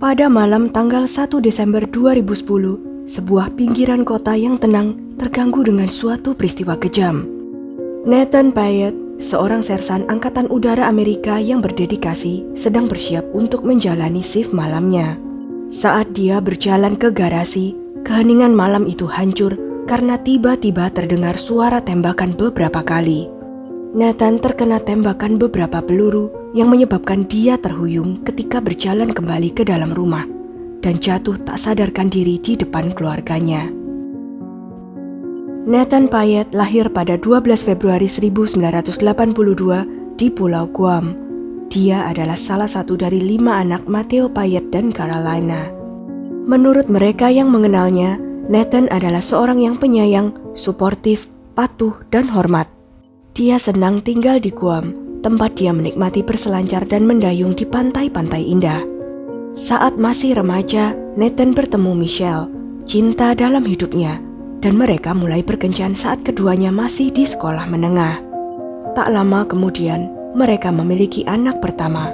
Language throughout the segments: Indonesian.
Pada malam tanggal 1 Desember 2010, sebuah pinggiran kota yang tenang terganggu dengan suatu peristiwa kejam. Nathan Payette, seorang sersan Angkatan Udara Amerika yang berdedikasi, sedang bersiap untuk menjalani shift malamnya. Saat dia berjalan ke garasi, keheningan malam itu hancur karena tiba-tiba terdengar suara tembakan beberapa kali. Nathan terkena tembakan beberapa peluru yang menyebabkan dia terhuyung ketika berjalan kembali ke dalam rumah dan jatuh tak sadarkan diri di depan keluarganya. Nathan Payette lahir pada 12 Februari 1982 di Pulau Guam. Dia adalah salah satu dari 5 anak Mateo Payette dan Carolina. Menurut mereka yang mengenalnya, Nathan adalah seorang yang penyayang, suportif, patuh, dan hormat. Dia senang tinggal di Guam, tempat dia menikmati berselancar dan mendayung di pantai-pantai indah. Saat masih remaja, Nathan bertemu Michelle, cinta dalam hidupnya, dan mereka mulai berkencan saat keduanya masih di sekolah menengah. Tak lama kemudian, mereka memiliki anak pertama.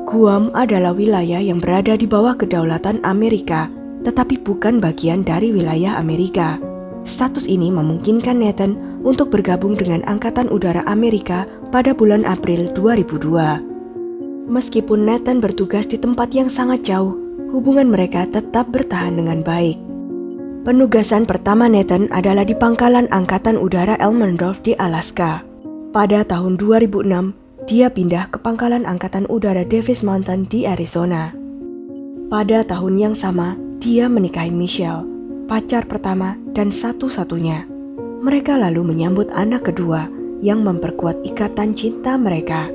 Guam adalah wilayah yang berada di bawah kedaulatan Amerika, tetapi bukan bagian dari wilayah Amerika. Status ini memungkinkan Nathan untuk bergabung dengan Angkatan Udara Amerika pada bulan April 2002. Meskipun Nathan bertugas di tempat yang sangat jauh, hubungan mereka tetap bertahan dengan baik. Penugasan pertama Nathan adalah di Pangkalan Angkatan Udara Elmendorf di Alaska. Pada tahun 2006, dia pindah ke Pangkalan Angkatan Udara Davis Mountain di Arizona. Pada tahun yang sama, dia menikahi Michelle, pacar pertama dan satu-satunya. Mereka lalu menyambut anak kedua yang memperkuat ikatan cinta mereka.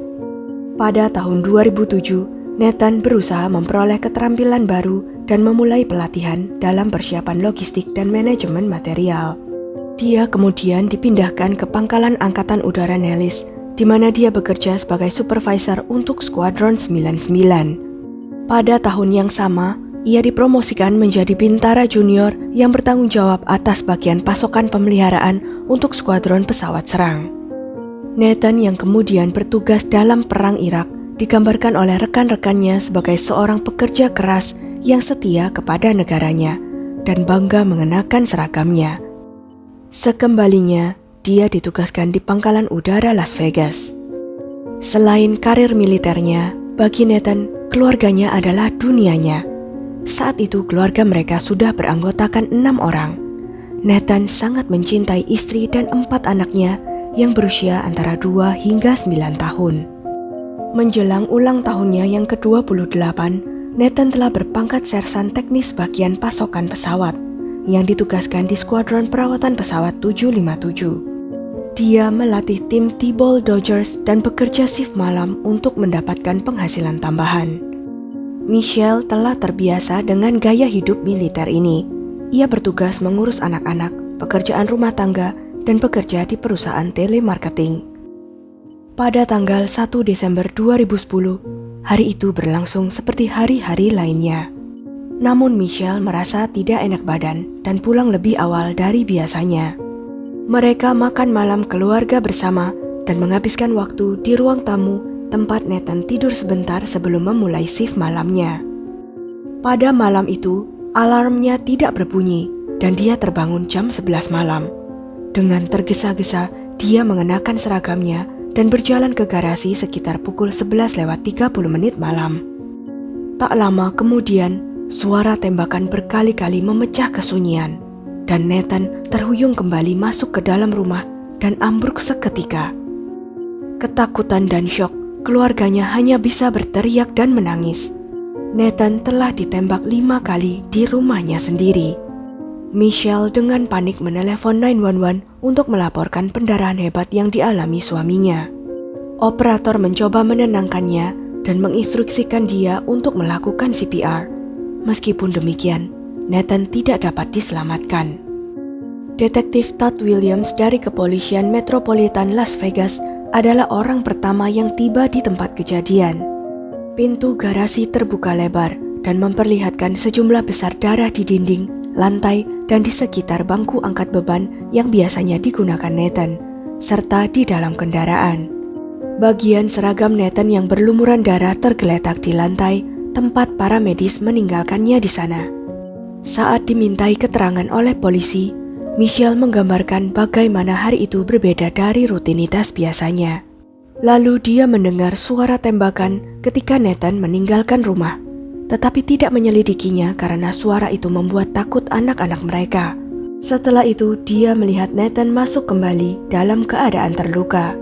Pada tahun 2007, Nathan berusaha memperoleh keterampilan baru dan memulai pelatihan dalam persiapan logistik dan manajemen material. Dia kemudian dipindahkan ke Pangkalan Angkatan Udara Nellis, di mana dia bekerja sebagai supervisor untuk Skuadron 99. Pada tahun yang sama, ia dipromosikan menjadi bintara junior yang bertanggung jawab atas bagian pasokan pemeliharaan untuk skuadron pesawat serang. Nathan yang kemudian bertugas dalam Perang Irak digambarkan oleh rekan-rekannya sebagai seorang pekerja keras yang setia kepada negaranya dan bangga mengenakan seragamnya. Sekembalinya, dia ditugaskan di Pangkalan Udara Las Vegas. Selain karir militernya, bagi Nathan, keluarganya adalah dunianya. Saat itu keluarga mereka sudah beranggotakan 6 orang. Nathan sangat mencintai istri dan 4 anaknya yang berusia antara 2 hingga 9 tahun. Menjelang ulang tahunnya yang ke-28, Nathan telah berpangkat sersan teknis bagian pasokan pesawat yang ditugaskan di Skuadron Perawatan Pesawat 757. Dia melatih tim T-Ball Dodgers dan bekerja shift malam untuk mendapatkan penghasilan tambahan. Michelle telah terbiasa dengan gaya hidup militer ini. Ia bertugas mengurus anak-anak, pekerjaan rumah tangga, dan bekerja di perusahaan telemarketing. Pada tanggal 1 Desember 2010, hari itu berlangsung seperti hari-hari lainnya. Namun Michelle merasa tidak enak badan dan pulang lebih awal dari biasanya. Mereka makan malam keluarga bersama dan menghabiskan waktu di ruang tamu tempat Nathan tidur sebentar sebelum memulai shift malamnya. Pada malam itu, alarmnya tidak berbunyi dan dia terbangun jam 11 malam. Dengan tergesa-gesa, dia mengenakan seragamnya dan berjalan ke garasi sekitar pukul 11:30 malam. Tak lama kemudian, suara tembakan berkali-kali memecah kesunyian dan Nathan terhuyung kembali masuk ke dalam rumah dan ambruk seketika. Ketakutan dan syok, keluarganya hanya bisa berteriak dan menangis. Nathan telah ditembak 5 kali di rumahnya sendiri. Michelle dengan panik menelepon 911 untuk melaporkan pendarahan hebat yang dialami suaminya. Operator mencoba menenangkannya dan menginstruksikan dia untuk melakukan CPR. Meskipun demikian, Nathan tidak dapat diselamatkan. Detektif Todd Williams dari Kepolisian Metropolitan Las Vegas adalah orang pertama yang tiba di tempat kejadian. Pintu garasi terbuka lebar dan memperlihatkan sejumlah besar darah di dinding, lantai, dan di sekitar bangku angkat beban yang biasanya digunakan Nathan, serta di dalam kendaraan. Bagian seragam Nathan yang berlumuran darah tergeletak di lantai, tempat para medis meninggalkannya di sana. Saat dimintai keterangan oleh polisi, Michelle menggambarkan bagaimana hari itu berbeda dari rutinitas biasanya. Lalu dia mendengar suara tembakan ketika Nathan meninggalkan rumah, tetapi tidak menyelidikinya karena suara itu membuat takut anak-anak mereka. Setelah itu, dia melihat Nathan masuk kembali dalam keadaan terluka.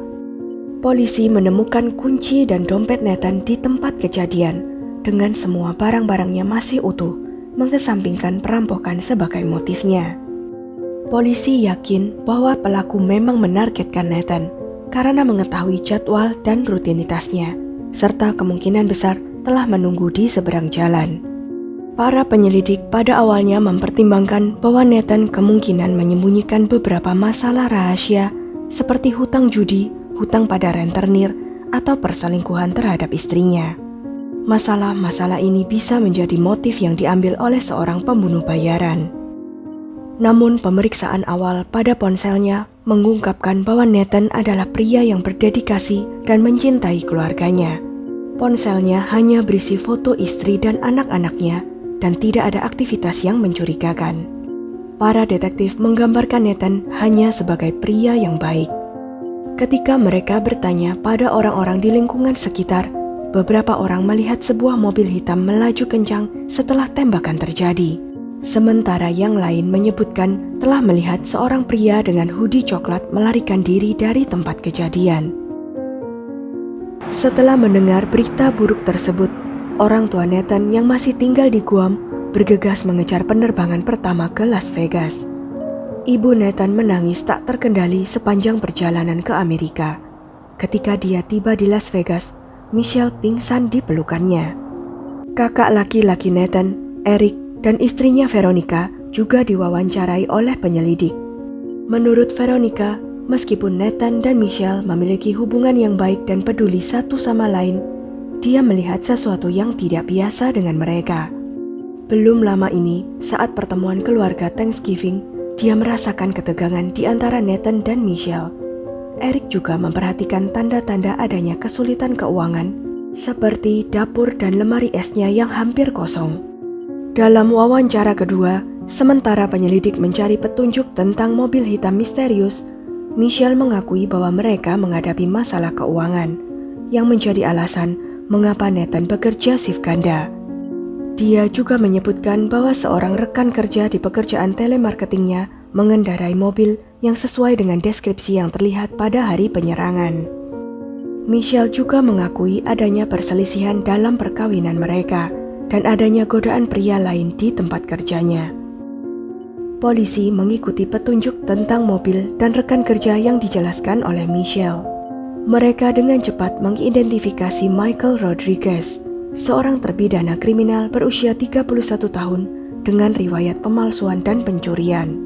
Polisi menemukan kunci dan dompet Nathan di tempat kejadian, dengan semua barang-barangnya masih utuh, mengesampingkan perampokan sebagai motifnya. Polisi yakin bahwa pelaku memang menargetkan Nathan karena mengetahui jadwal dan rutinitasnya, serta kemungkinan besar telah menunggu di seberang jalan. Para penyelidik pada awalnya mempertimbangkan bahwa Nathan kemungkinan menyembunyikan beberapa masalah rahasia seperti hutang judi, hutang pada rentenir, atau perselingkuhan terhadap istrinya. Masalah-masalah ini bisa menjadi motif yang diambil oleh seorang pembunuh bayaran. Namun pemeriksaan awal pada ponselnya mengungkapkan bahwa Nathan adalah pria yang berdedikasi dan mencintai keluarganya. Ponselnya hanya berisi foto istri dan anak-anaknya dan tidak ada aktivitas yang mencurigakan. Para detektif menggambarkan Nathan hanya sebagai pria yang baik. Ketika mereka bertanya pada orang-orang di lingkungan sekitar, beberapa orang melihat sebuah mobil hitam melaju kencang setelah tembakan terjadi. Sementara yang lain menyebutkan telah melihat seorang pria dengan hoodie coklat melarikan diri dari tempat kejadian. Setelah mendengar berita buruk tersebut, orang tua Nathan yang masih tinggal di Guam bergegas mengejar penerbangan pertama ke Las Vegas. Ibu Nathan menangis tak terkendali sepanjang perjalanan ke Amerika. Ketika dia tiba di Las Vegas, Michelle pingsan di pelukannya. Kakak laki-laki Nathan, Eric, dan istrinya Veronica juga diwawancarai oleh penyelidik. Menurut Veronica, meskipun Nathan dan Michelle memiliki hubungan yang baik dan peduli satu sama lain, dia melihat sesuatu yang tidak biasa dengan mereka. Belum lama ini, saat pertemuan keluarga Thanksgiving, dia merasakan ketegangan di antara Nathan dan Michelle. Eric juga memperhatikan tanda-tanda adanya kesulitan keuangan, seperti dapur dan lemari esnya yang hampir kosong. Dalam wawancara kedua, sementara penyelidik mencari petunjuk tentang mobil hitam misterius, Michelle mengakui bahwa mereka menghadapi masalah keuangan, yang menjadi alasan mengapa Nathan bekerja shift ganda. Dia juga menyebutkan bahwa seorang rekan kerja di pekerjaan telemarketingnya mengendarai mobil yang sesuai dengan deskripsi yang terlihat pada hari penyerangan. Michelle juga mengakui adanya perselisihan dalam perkawinan mereka dan adanya godaan pria lain di tempat kerjanya. Polisi mengikuti petunjuk tentang mobil dan rekan kerja yang dijelaskan oleh Michelle. Mereka dengan cepat mengidentifikasi Michael Rodriguez, seorang terpidana kriminal berusia 31 tahun dengan riwayat pemalsuan dan pencurian.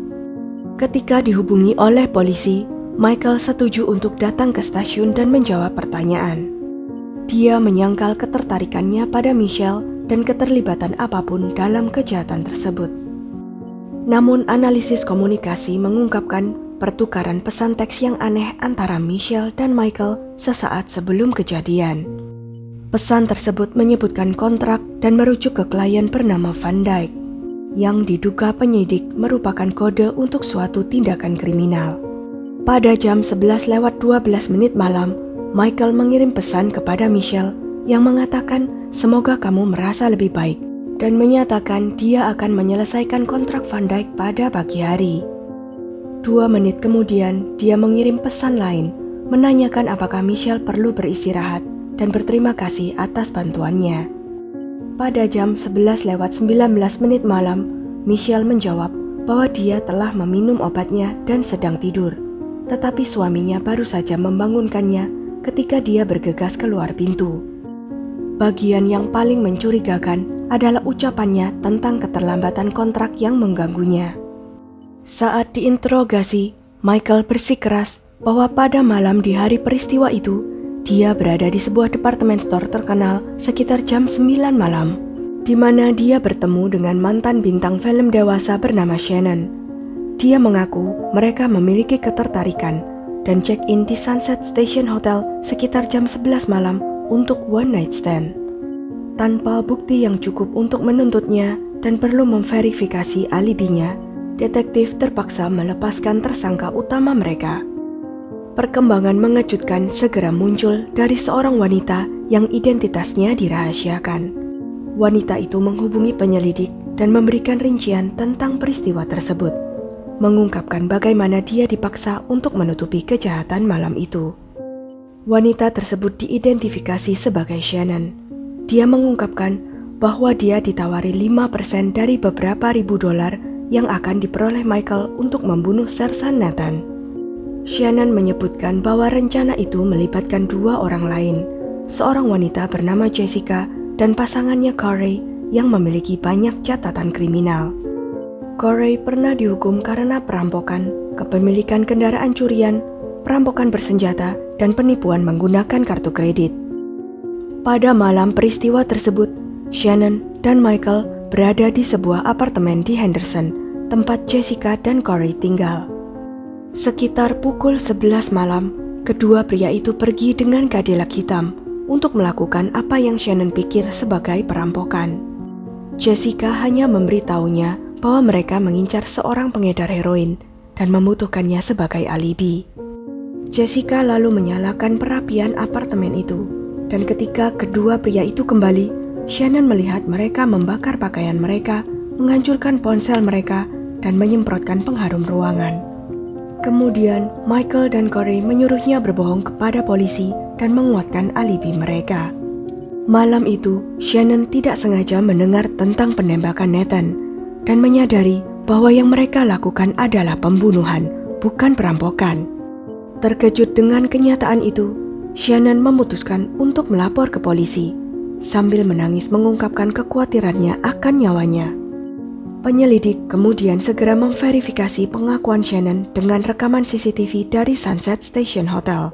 Ketika dihubungi oleh polisi, Michael setuju untuk datang ke stasiun dan menjawab pertanyaan. Dia menyangkal ketertarikannya pada Michelle dan keterlibatan apapun dalam kejahatan tersebut. Namun analisis komunikasi mengungkapkan pertukaran pesan teks yang aneh antara Michelle dan Michael sesaat sebelum kejadian. Pesan tersebut menyebutkan kontrak dan merujuk ke klien bernama Van Dyke, yang diduga penyidik merupakan kode untuk suatu tindakan kriminal. Pada jam 11:12 malam, Michael mengirim pesan kepada Michelle yang mengatakan semoga kamu merasa lebih baik dan menyatakan dia akan menyelesaikan kontrak Van Dyke pada pagi hari. 2 menit kemudian, dia mengirim pesan lain menanyakan apakah Michelle perlu beristirahat dan berterima kasih atas bantuannya. Pada jam 11:19 malam, Michelle menjawab bahwa dia telah meminum obatnya dan sedang tidur, tetapi suaminya baru saja membangunkannya ketika dia bergegas keluar pintu. Bagian yang paling mencurigakan adalah ucapannya tentang keterlambatan kontrak yang mengganggunya. Saat diinterogasi, Michael bersikeras bahwa pada malam di hari peristiwa itu, dia berada di sebuah department store terkenal sekitar jam 9 malam, di mana dia bertemu dengan mantan bintang film dewasa bernama Shannon. Dia mengaku mereka memiliki ketertarikan dan check-in di Sunset Station Hotel sekitar jam 11 malam untuk one night stand. Tanpa bukti yang cukup untuk menuntutnya dan perlu memverifikasi alibinya, detektif terpaksa melepaskan tersangka utama mereka. Perkembangan mengejutkan segera muncul dari seorang wanita yang identitasnya dirahasiakan. Wanita itu menghubungi penyelidik dan memberikan rincian tentang peristiwa tersebut, mengungkapkan bagaimana dia dipaksa untuk menutupi kejahatan malam itu. Wanita tersebut diidentifikasi sebagai Shannon. Dia mengungkapkan bahwa dia ditawari 5% dari beberapa ribu dolar yang akan diperoleh Michael untuk membunuh Sersan Nathan. Shannon menyebutkan bahwa rencana itu melibatkan dua orang lain, seorang wanita bernama Jessica dan pasangannya Corey yang memiliki banyak catatan kriminal. Corey pernah dihukum karena perampokan, kepemilikan kendaraan curian, perampokan bersenjata, dan penipuan menggunakan kartu kredit. Pada malam peristiwa tersebut, Shannon dan Michael berada di sebuah apartemen di Henderson, tempat Jessica dan Corey tinggal. Sekitar pukul 11 malam, kedua pria itu pergi dengan Cadillac hitam untuk melakukan apa yang Shannon pikir sebagai perampokan. Jessica hanya memberitahunya bahwa mereka mengincar seorang pengedar heroin dan membutuhkannya sebagai alibi. Jessica lalu menyalakan perapian apartemen itu. Dan ketika kedua pria itu kembali, Shannon melihat mereka membakar pakaian mereka, menghancurkan ponsel mereka, dan menyemprotkan pengharum ruangan. Kemudian, Michael dan Corey menyuruhnya berbohong kepada polisi dan menguatkan alibi mereka. Malam itu, Shannon tidak sengaja mendengar tentang penembakan Nathan dan menyadari bahwa yang mereka lakukan adalah pembunuhan, bukan perampokan. Terkejut dengan kenyataan itu, Shannon memutuskan untuk melapor ke polisi, sambil menangis mengungkapkan kekhawatirannya akan nyawanya. Penyelidik kemudian segera memverifikasi pengakuan Shannon dengan rekaman CCTV dari Sunset Station Hotel.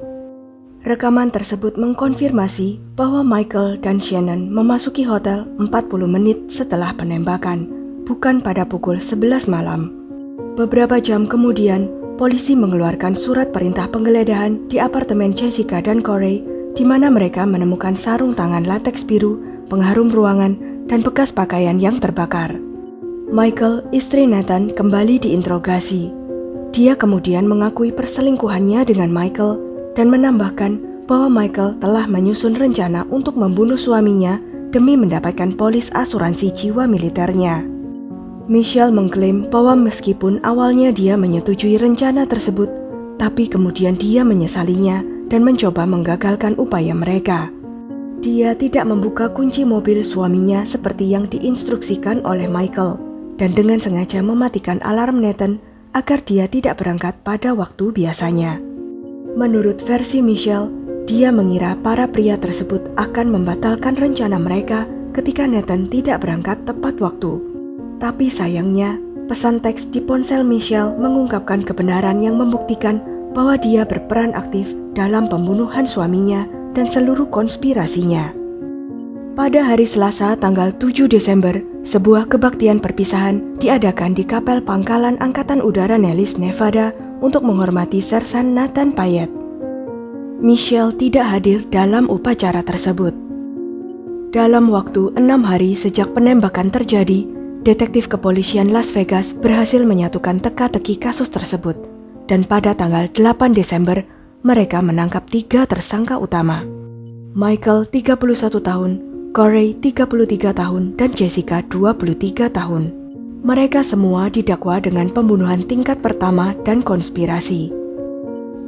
Rekaman tersebut mengkonfirmasi bahwa Michael dan Shannon memasuki hotel 40 menit setelah penembakan, bukan pada pukul 11 malam. Beberapa jam kemudian, polisi mengeluarkan surat perintah penggeledahan di apartemen Jessica dan Corey, di mana mereka menemukan sarung tangan lateks biru, pengharum ruangan, dan bekas pakaian yang terbakar. Michael, istri Nathan, kembali diinterogasi. Dia kemudian mengakui perselingkuhannya dengan Michael dan menambahkan bahwa Michael telah menyusun rencana untuk membunuh suaminya demi mendapatkan polis asuransi jiwa militernya. Michelle mengklaim bahwa meskipun awalnya dia menyetujui rencana tersebut, tapi kemudian dia menyesalinya dan mencoba menggagalkan upaya mereka. Dia tidak membuka kunci mobil suaminya seperti yang diinstruksikan oleh Michael, dan dengan sengaja mematikan alarm Nathan agar dia tidak berangkat pada waktu biasanya. Menurut versi Michelle, dia mengira para pria tersebut akan membatalkan rencana mereka ketika Nathan tidak berangkat tepat waktu. Tapi sayangnya, pesan teks di ponsel Michelle mengungkapkan kebenaran yang membuktikan bahwa dia berperan aktif dalam pembunuhan suaminya dan seluruh konspirasinya. Pada hari Selasa tanggal 7 Desember, sebuah kebaktian perpisahan diadakan di Kapel Pangkalan Angkatan Udara Nellis, Nevada untuk menghormati Sersan Nathan Payette. Michelle tidak hadir dalam upacara tersebut. Dalam waktu 6 hari sejak penembakan terjadi, detektif kepolisian Las Vegas berhasil menyatukan teka-teki kasus tersebut, dan pada tanggal 8 Desember, mereka menangkap 3 tersangka utama. Michael 31 tahun, Corey 33 tahun, dan Jessica 23 tahun. Mereka semua didakwa dengan pembunuhan tingkat pertama dan konspirasi.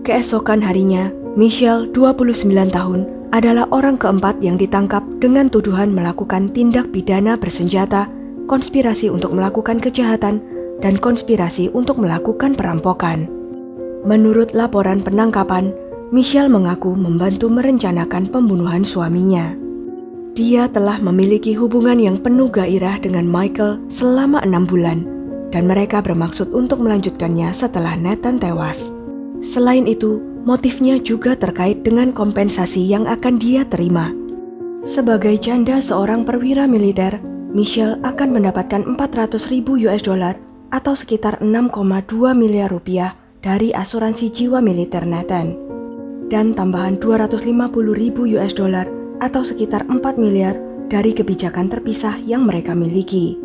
Keesokan harinya, Michelle 29 tahun adalah orang keempat yang ditangkap dengan tuduhan melakukan tindak pidana bersenjata, konspirasi untuk melakukan kejahatan, dan konspirasi untuk melakukan perampokan. Menurut laporan penangkapan, Michelle mengaku membantu merencanakan pembunuhan suaminya. Dia telah memiliki hubungan yang penuh gairah dengan Michael selama 6 bulan, dan mereka bermaksud untuk melanjutkannya setelah Nathan tewas. Selain itu, motifnya juga terkait dengan kompensasi yang akan dia terima. Sebagai janda seorang perwira militer, Michelle akan mendapatkan 400.000 US dollar atau sekitar 6,2 miliar rupiah dari asuransi jiwa militer Nathan, dan tambahan 250.000 US dollar atau sekitar 4 miliar dari kebijakan terpisah yang mereka miliki.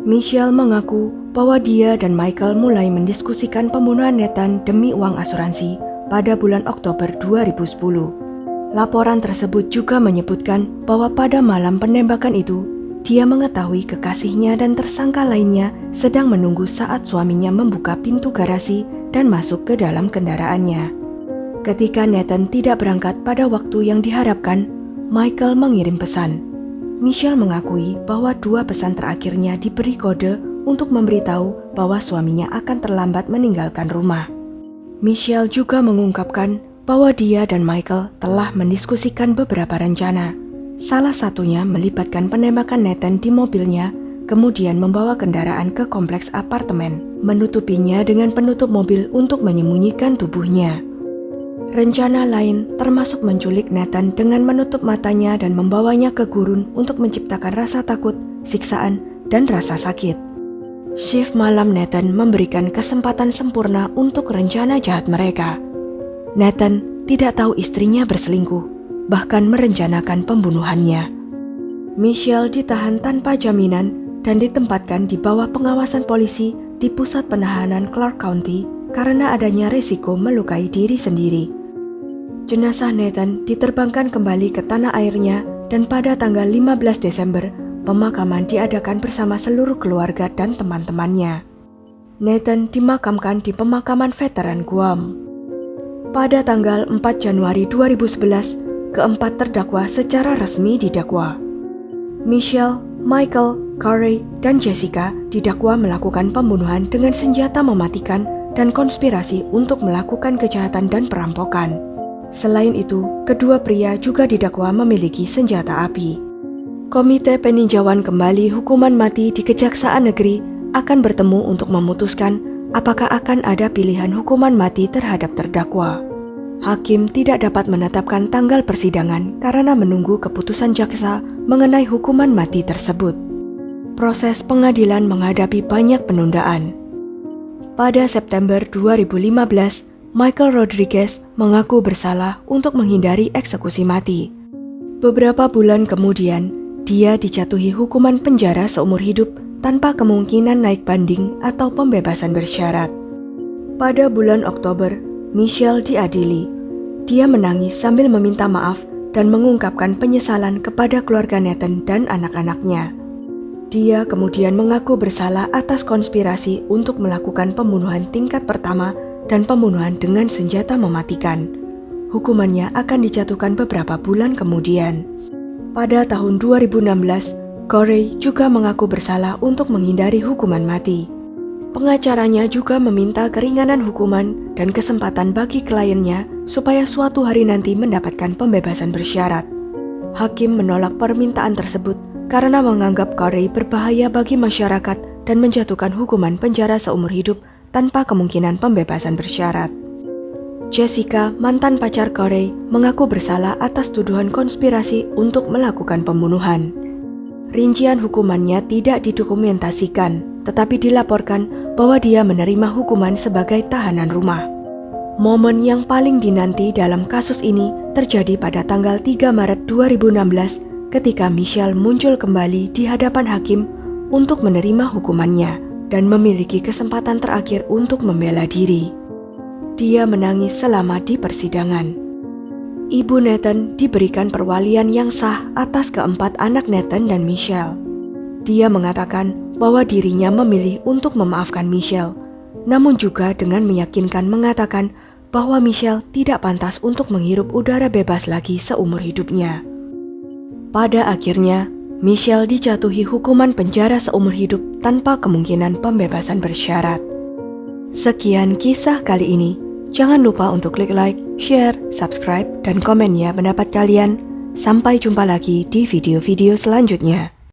Michelle mengaku bahwa dia dan Michael mulai mendiskusikan pembunuhan Nathan demi uang asuransi pada bulan Oktober 2010. Laporan tersebut juga menyebutkan bahwa pada malam penembakan itu, dia mengetahui kekasihnya dan tersangka lainnya sedang menunggu saat suaminya membuka pintu garasi dan masuk ke dalam kendaraannya. Ketika Nathan tidak berangkat pada waktu yang diharapkan, Michael mengirim pesan. Michelle mengakui bahwa 2 pesan terakhirnya diberi kode untuk memberitahu bahwa suaminya akan terlambat meninggalkan rumah. Michelle juga mengungkapkan bahwa dia dan Michael telah mendiskusikan beberapa rencana. Salah satunya melibatkan penembakan Nathan di mobilnya, kemudian membawa kendaraan ke kompleks apartemen, menutupinya dengan penutup mobil untuk menyembunyikan tubuhnya. Rencana lain termasuk menculik Nathan dengan menutup matanya dan membawanya ke gurun untuk menciptakan rasa takut, siksaan, dan rasa sakit. Shift malam Nathan memberikan kesempatan sempurna untuk rencana jahat mereka. Nathan tidak tahu istrinya berselingkuh, bahkan merencanakan pembunuhannya. Michelle ditahan tanpa jaminan dan ditempatkan di bawah pengawasan polisi di pusat penahanan Clark County karena adanya risiko melukai diri sendiri. Jenazah Nathan diterbangkan kembali ke tanah airnya dan pada tanggal 15 Desember, pemakaman diadakan bersama seluruh keluarga dan teman-temannya. Nathan dimakamkan di pemakaman veteran Guam. Pada tanggal 4 Januari 2011, keempat terdakwa secara resmi didakwa. Michelle, Michael, Corey, dan Jessica didakwa melakukan pembunuhan dengan senjata mematikan dan konspirasi untuk melakukan kejahatan dan perampokan. Selain itu, kedua pria juga didakwa memiliki senjata api. Komite Peninjauan Kembali Hukuman Mati di Kejaksaan Negeri akan bertemu untuk memutuskan apakah akan ada pilihan hukuman mati terhadap terdakwa. Hakim tidak dapat menetapkan tanggal persidangan karena menunggu keputusan jaksa mengenai hukuman mati tersebut. Proses pengadilan menghadapi banyak penundaan. Pada September 2015, Michael Rodriguez mengaku bersalah untuk menghindari eksekusi mati. Beberapa bulan kemudian, dia dijatuhi hukuman penjara seumur hidup tanpa kemungkinan naik banding atau pembebasan bersyarat. Pada bulan Oktober, Michelle diadili. Dia menangis sambil meminta maaf dan mengungkapkan penyesalan kepada keluarga Nathan dan anak-anaknya. Dia kemudian mengaku bersalah atas konspirasi untuk melakukan pembunuhan tingkat pertama dan pembunuhan dengan senjata mematikan. Hukumannya akan dijatuhkan beberapa bulan kemudian. Pada tahun 2016, Corey juga mengaku bersalah untuk menghindari hukuman mati. Pengacaranya juga meminta keringanan hukuman dan kesempatan bagi kliennya supaya suatu hari nanti mendapatkan pembebasan bersyarat. Hakim menolak permintaan tersebut karena menganggap Corey berbahaya bagi masyarakat dan menjatuhkan hukuman penjara seumur hidup tanpa kemungkinan pembebasan bersyarat. Jessica, mantan pacar Corey, mengaku bersalah atas tuduhan konspirasi untuk melakukan pembunuhan. Rincian hukumannya tidak didokumentasikan, tetapi dilaporkan bahwa dia menerima hukuman sebagai tahanan rumah. Momen yang paling dinanti dalam kasus ini terjadi pada tanggal 3 Maret 2016 ketika Michelle muncul kembali di hadapan hakim untuk menerima hukumannya dan memiliki kesempatan terakhir untuk membela diri. Dia menangis selama di persidangan. Ibu Nathan diberikan perwalian yang sah atas keempat anak Nathan dan Michelle. Dia mengatakan bahwa dirinya memilih untuk memaafkan Michelle, namun juga dengan meyakinkan mengatakan bahwa Michelle tidak pantas untuk menghirup udara bebas lagi seumur hidupnya. Pada akhirnya, Michelle dijatuhi hukuman penjara seumur hidup tanpa kemungkinan pembebasan bersyarat. Sekian kisah kali ini. Jangan lupa untuk klik like, share, subscribe, dan komen ya pendapat kalian. Sampai jumpa lagi di video-video selanjutnya.